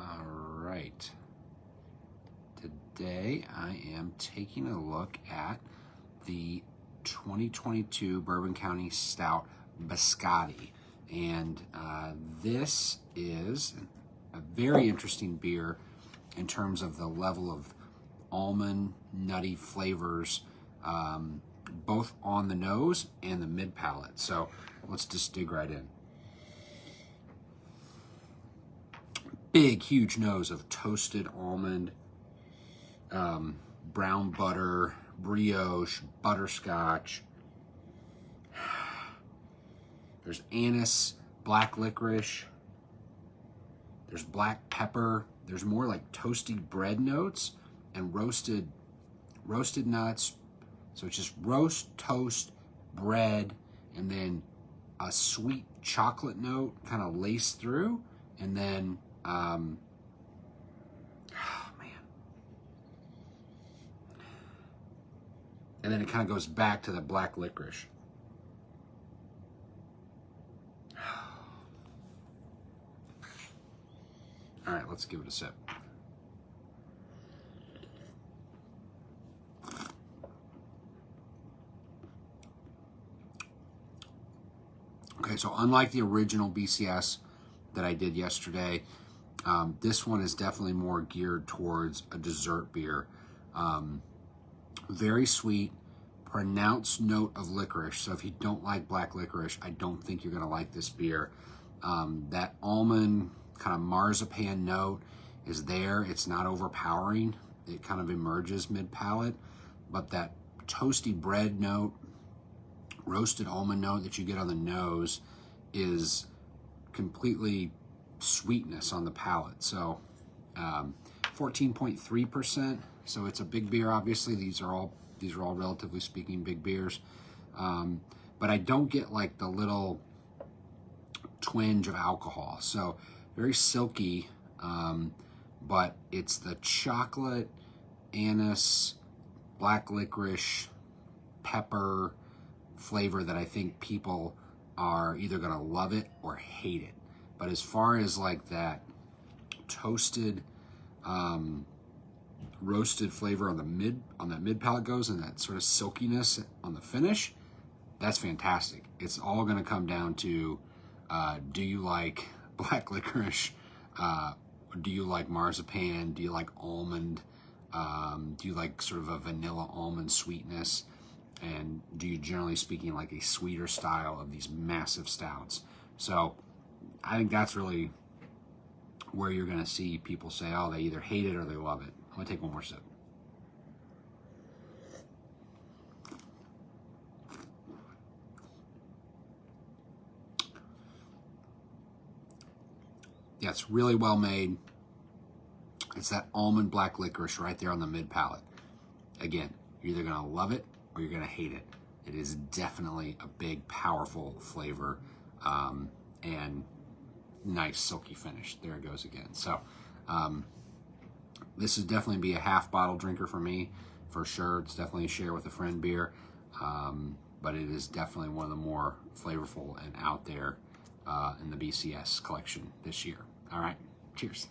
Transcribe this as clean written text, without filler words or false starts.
All right. Today I am taking a look at the 2022 Bourbon County Stout Biscotti. And this is a very interesting beer in terms of the level of almond, nutty flavors, both on the nose and the mid palate. So let's just dig right in. Big, huge nose of toasted almond, brown butter, brioche, butterscotch. There's anise, black licorice. There's black pepper. There's more like toasty bread notes and roasted nuts. So it's just roast, toast, bread, and then a sweet chocolate note kind of laced through, and then oh man. And then it kind of goes back to the black licorice. All right, let's give it a sip. Okay, so unlike the original BCS that I did yesterday, this one is definitely more geared towards a dessert beer. Very sweet, pronounced note of licorice. So if you don't like black licorice, I don't think you're gonna like this beer. That almond kind of marzipan note is there. It's not overpowering. It kind of emerges mid-palate, but that toasty bread note, roasted almond note that you get on the nose is completely sweetness on the palate. So 14.3%. So it's a big beer. Obviously, these are all relatively speaking big beers. But I don't get like the little twinge of alcohol. So very silky, but it's the chocolate, anise, black licorice, pepper flavor that I think people are either gonna love it or hate it. But as far as like that toasted, roasted flavor on that mid palate goes, and that sort of silkiness on the finish, that's fantastic. It's all gonna come down to, do you like black licorice? Do you like marzipan? Do you like almond? Do you like sort of a vanilla almond sweetness? And do you, generally speaking, like a sweeter style of these massive stouts? So I think that's really where you're gonna see people say, oh, they either hate it or they love it. I'm gonna take one more sip. Yeah, it's really well made. It's that almond black licorice right there on the mid palate. Again, you're either gonna love it or you're gonna hate it. It is definitely a big, powerful flavor, and nice silky finish. There it goes again. So this would definitely be a half bottle drinker for me, for sure. It's definitely a share with a friend beer, but it is definitely one of the more flavorful and out there in the BCS collection this year. All right, cheers.